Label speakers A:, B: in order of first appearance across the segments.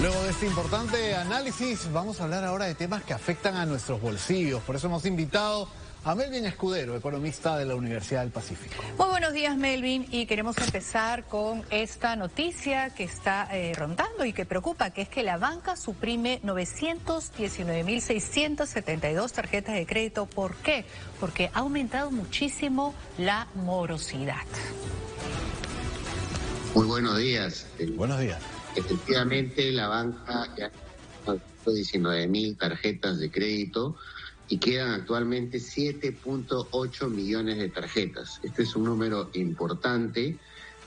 A: Luego de este importante análisis, vamos a hablar ahora de temas que afectan a nuestros bolsillos. Por eso hemos invitado a Melvin Escudero, economista de la Universidad del Pacífico.
B: Muy buenos días, Melvin, y queremos empezar con esta noticia que está rondando y que preocupa, que es que la banca suprime 919.672 tarjetas de crédito. ¿Por qué? Porque ha aumentado muchísimo la morosidad.
C: Muy buenos días.
A: Buenos días.
C: Efectivamente, la banca ya ha 19.000 tarjetas de crédito y quedan actualmente 7.8 millones de tarjetas. Este es un número importante.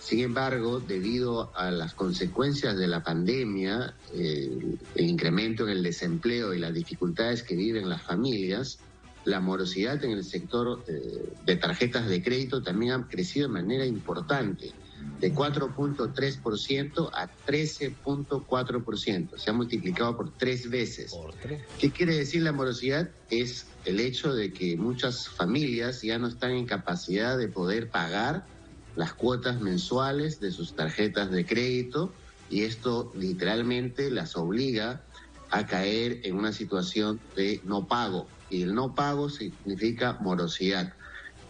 C: Sin embargo, debido a las consecuencias de la pandemia, el incremento en el desempleo y las dificultades que viven las familias, la morosidad en el sector de tarjetas de crédito también ha crecido de manera importante, de 4.3% a 13.4%. Se ha multiplicado por 3 veces. ¿Qué quiere decir la morosidad? Es el hecho de que muchas familias ya no están en capacidad de poder pagar las cuotas mensuales de sus tarjetas de crédito, y esto literalmente las obliga a caer en una situación de no pago. Y el no pago significa morosidad.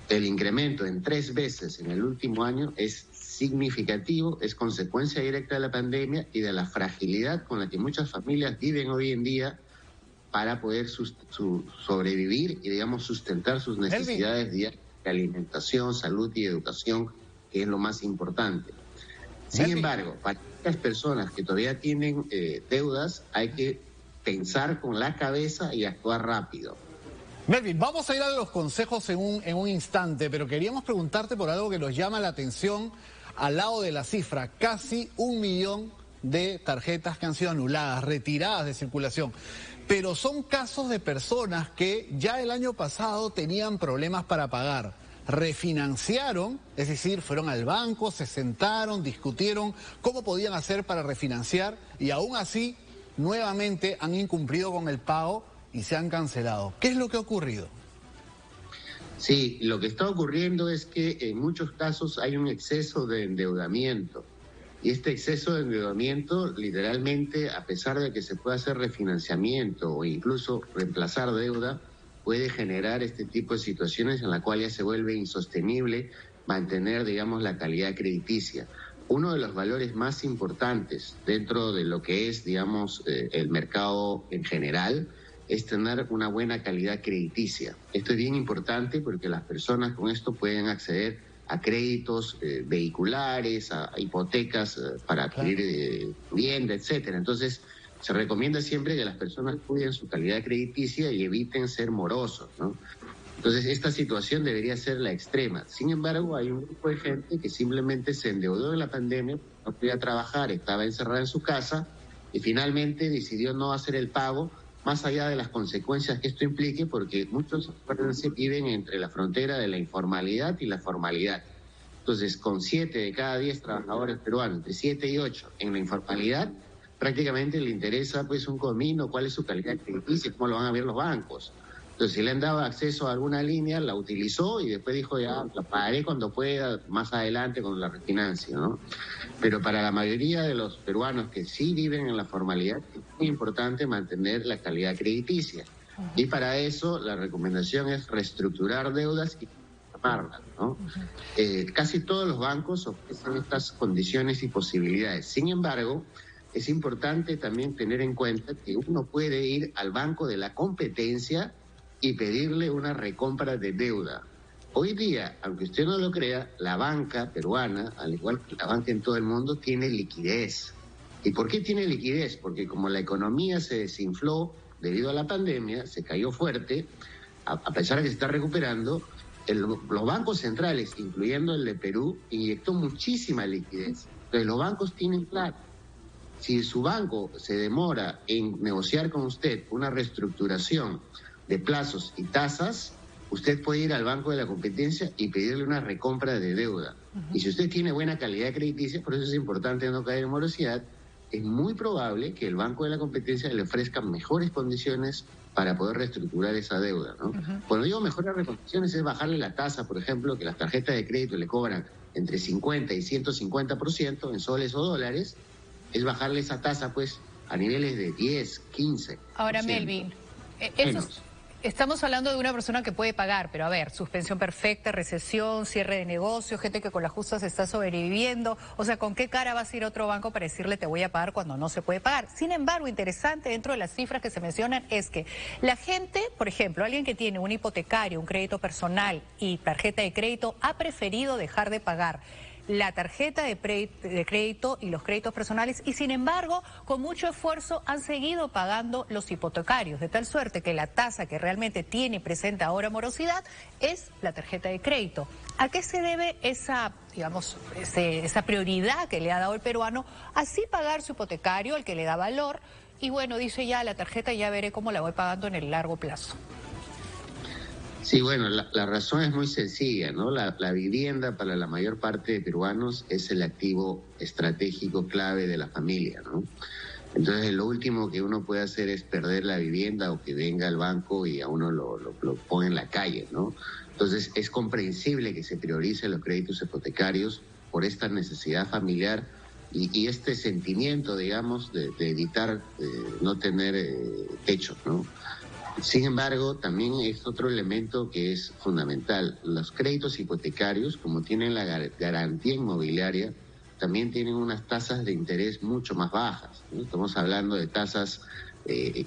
C: El incremento en 3 veces en el último año es significativo, es consecuencia directa de la pandemia y de la fragilidad con la que muchas familias viven hoy en día para poder sobrevivir y, digamos, sustentar sus necesidades diarias de alimentación, salud y educación, que es lo más importante. Sin embargo, para estas personas que todavía tienen deudas, hay que pensar con la cabeza y actuar rápido.
A: Melvin, vamos a ir a los consejos en un instante, pero queríamos preguntarte por algo que nos llama la atención al lado de la cifra: casi 1 millón de tarjetas que han sido anuladas, retiradas de circulación. Pero son casos de personas que ya el año pasado tenían problemas para pagar, refinanciaron, es decir, fueron al banco, se sentaron, discutieron cómo podían hacer para refinanciar y aún así nuevamente han incumplido con el pago y se han cancelado. ¿Qué es lo que ha ocurrido?
C: Sí, lo que está ocurriendo es que en muchos casos hay un exceso de endeudamiento. Y este exceso de endeudamiento, literalmente, a pesar de que se pueda hacer refinanciamiento o incluso reemplazar deuda, puede generar este tipo de situaciones en la cual ya se vuelve insostenible mantener, digamos, la calidad crediticia. Uno de los valores más importantes dentro de lo que es, digamos, el mercado en general, es tener una buena calidad crediticia. Esto es bien importante porque las personas con esto pueden acceder a créditos vehiculares, a hipotecas para adquirir vivienda, etcétera. Entonces, se recomienda siempre que las personas cuiden su calidad crediticia y eviten ser morosos, ¿no? Entonces, esta situación debería ser la extrema. Sin embargo, hay un grupo de gente que simplemente se endeudó en la pandemia, no podía trabajar, estaba encerrada en su casa y finalmente decidió no hacer el pago, más allá de las consecuencias que esto implique, porque muchos, acuérdense, viven entre la frontera de la informalidad y la formalidad. Entonces, con 7 de cada 10 trabajadores peruanos, entre 7 y 8 en la informalidad, prácticamente le interesa pues un comino, cuál es su calidad crediticia, cómo lo van a ver los bancos. Entonces, si le han dado acceso a alguna línea, la utilizó y después dijo, ya, la pagaré cuando pueda, más adelante con la refinancia, ¿no? Pero para la mayoría de los peruanos que sí viven en la formalidad, es muy importante mantener la calidad crediticia. Y para eso, la recomendación es reestructurar deudas y amarlas, ¿no? Casi todos los bancos ofrecen estas condiciones y posibilidades. Sin embargo, es importante también tener en cuenta que uno puede ir al banco de la competencia y pedirle una recompra de deuda. Hoy día, aunque usted no lo crea, la banca peruana, al igual que la banca en todo el mundo, tiene liquidez. ¿Y por qué tiene liquidez? Porque como la economía se desinfló debido a la pandemia, se cayó fuerte, a pesar de que se está recuperando, los bancos centrales, incluyendo el de Perú, inyectó muchísima liquidez. Entonces los bancos tienen plata. Si su banco se demora en negociar con usted una reestructuración de plazos y tasas, usted puede ir al banco de la competencia y pedirle una recompra de deuda. Y si usted tiene buena calidad crediticia, por eso es importante no caer en morosidad, es muy probable que el banco de la competencia le ofrezca mejores condiciones para poder reestructurar esa deuda, ¿no? Cuando digo mejores condiciones es bajarle la tasa, por ejemplo, que las tarjetas de crédito le cobran entre 50 y 150% en soles o dólares, es bajarle esa tasa, pues, a niveles de 10, 15%.
B: Ahora, Melvin, estamos hablando de una persona que puede pagar, pero a ver, suspensión perfecta, recesión, cierre de negocios, gente que con las justas está sobreviviendo. O sea, ¿con qué cara vas a ir a otro banco para decirle te voy a pagar cuando no se puede pagar? Sin embargo, interesante dentro de las cifras que se mencionan es que la gente, por ejemplo, alguien que tiene un hipotecario, un crédito personal y tarjeta de crédito, ha preferido dejar de pagar la tarjeta de crédito y los créditos personales, y sin embargo, con mucho esfuerzo han seguido pagando los hipotecarios, de tal suerte que la tasa que realmente tiene y presenta ahora morosidad es la tarjeta de crédito. ¿A qué se debe esa, digamos, esa prioridad que le ha dado el peruano, así pagar su hipotecario, al que le da valor, y bueno, dice ya la tarjeta ya veré cómo la voy pagando en el largo plazo?
C: Sí, bueno, la razón es muy sencilla, ¿no? La vivienda para la mayor parte de peruanos es el activo estratégico clave de la familia, ¿no? Entonces, lo último que uno puede hacer es perder la vivienda o que venga el banco y a uno lo ponga en la calle, ¿no? Entonces, es comprensible que se prioricen los créditos hipotecarios por esta necesidad familiar y este sentimiento, digamos, de evitar no tener techo, ¿no? Sin embargo, también es otro elemento que es fundamental. Los créditos hipotecarios, como tienen la garantía inmobiliaria, también tienen unas tasas de interés mucho más bajas, ¿no? Estamos hablando de tasas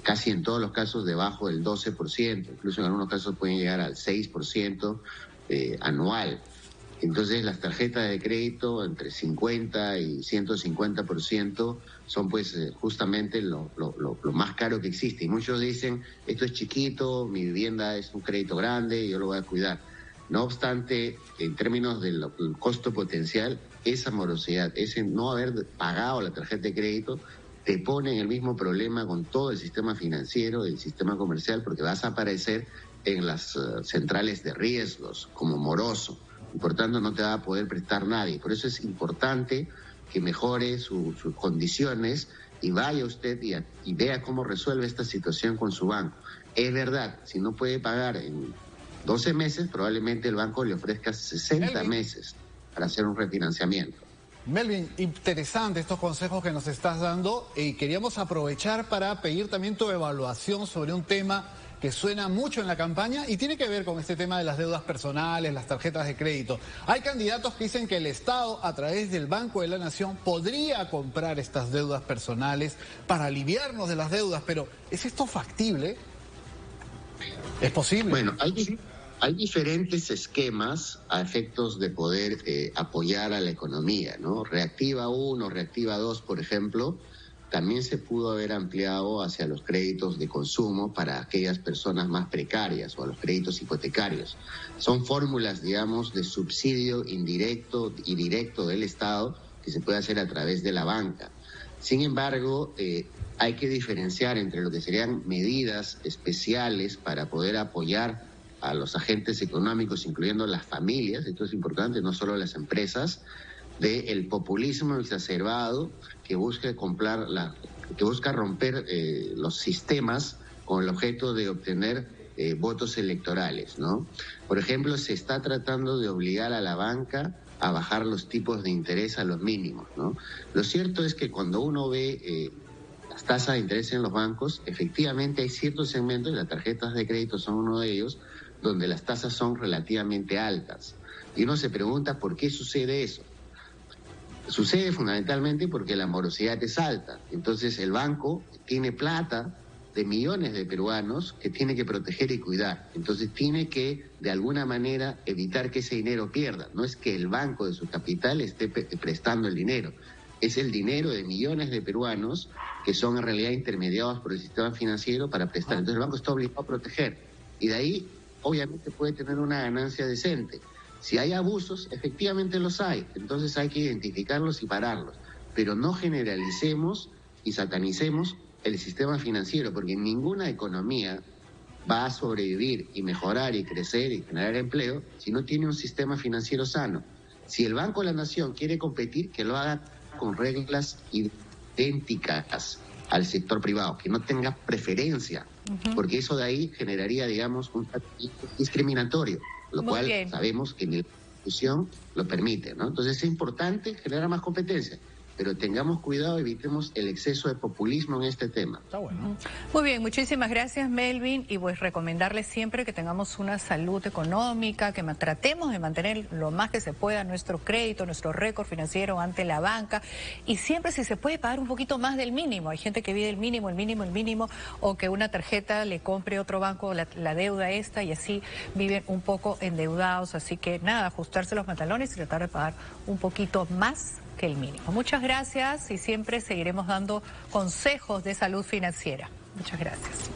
C: casi en todos los casos debajo del 12%, incluso en algunos casos pueden llegar al 6% anual. Entonces las tarjetas de crédito entre 50 y 150% son pues justamente lo más caro que existe. Y muchos dicen, esto es chiquito, mi vivienda es un crédito grande, yo lo voy a cuidar. No obstante, en términos del costo potencial, esa morosidad, ese no haber pagado la tarjeta de crédito, te pone en el mismo problema con todo el sistema financiero, el sistema comercial, porque vas a aparecer en las centrales de riesgos como moroso. Y por tanto no te va a poder prestar nadie. Por eso es importante que mejore sus condiciones y vaya usted y vea cómo resuelve esta situación con su banco. Es verdad, si no puede pagar en 12 meses, probablemente el banco le ofrezca 60 meses para hacer un refinanciamiento.
A: Melvin, interesante estos consejos que nos estás dando y queríamos aprovechar para pedir también tu evaluación sobre un tema que suena mucho en la campaña y tiene que ver con este tema de las deudas personales, las tarjetas de crédito. Hay candidatos que dicen que el Estado, a través del Banco de la Nación, podría comprar estas deudas personales para aliviarnos de las deudas, pero ¿es esto factible? ¿Es posible?
C: Bueno, hay diferentes esquemas a efectos de poder apoyar a la economía, ¿no? Reactiva 1, Reactiva 2, por ejemplo, también se pudo haber ampliado hacia los créditos de consumo para aquellas personas más precarias o a los créditos hipotecarios. Son fórmulas, digamos, de subsidio indirecto y directo del Estado que se puede hacer a través de la banca. Sin embargo, hay que diferenciar entre lo que serían medidas especiales para poder apoyar a los agentes económicos, incluyendo las familias, esto es importante, no solo las empresas, del populismo exacerbado que busca romper los sistemas con el objeto de obtener votos electorales, ¿no? Por ejemplo, se está tratando de obligar a la banca a bajar los tipos de interés a los mínimos, ¿no? Lo cierto es que cuando uno ve las tasas de interés en los bancos, efectivamente hay ciertos segmentos, y las tarjetas de crédito son uno de ellos, donde las tasas son relativamente altas. Y uno se pregunta por qué sucede eso. Sucede fundamentalmente porque la morosidad es alta. Entonces el banco tiene plata de millones de peruanos que tiene que proteger y cuidar. Entonces tiene que, de alguna manera, evitar que ese dinero pierda. No es que el banco de su capital esté prestando el dinero. Es el dinero de millones de peruanos que son en realidad intermediados por el sistema financiero para prestar. Entonces el banco está obligado a proteger. Y de ahí, obviamente, puede tener una ganancia decente. Si hay abusos, efectivamente los hay, entonces hay que identificarlos y pararlos, pero no generalicemos y satanicemos el sistema financiero, porque ninguna economía va a sobrevivir y mejorar y crecer y generar empleo si no tiene un sistema financiero sano. Si el Banco de la Nación quiere competir, que lo haga con reglas idénticas al sector privado, que no tenga preferencia, porque eso de ahí generaría, digamos, un discriminatorio. Lo
B: Muy
C: cual
B: bien.
C: Sabemos que mi Constitución lo permite, ¿no? Entonces es importante generar más competencia. pero tengamos cuidado, evitemos el exceso de populismo en este tema.
A: Está bueno.
B: Muy bien, muchísimas gracias, Melvin, y pues recomendarles siempre que tengamos una salud económica, que tratemos de mantener lo más que se pueda nuestro crédito, nuestro récord financiero ante la banca, y siempre si se puede pagar un poquito más del mínimo. Hay gente que vive el mínimo, o que una tarjeta le compre otro banco la deuda esta, y así viven un poco endeudados. Así que nada, ajustarse los pantalones y tratar de pagar un poquito más que el mínimo. Muchas gracias y siempre seguiremos dando consejos de salud financiera. Muchas gracias.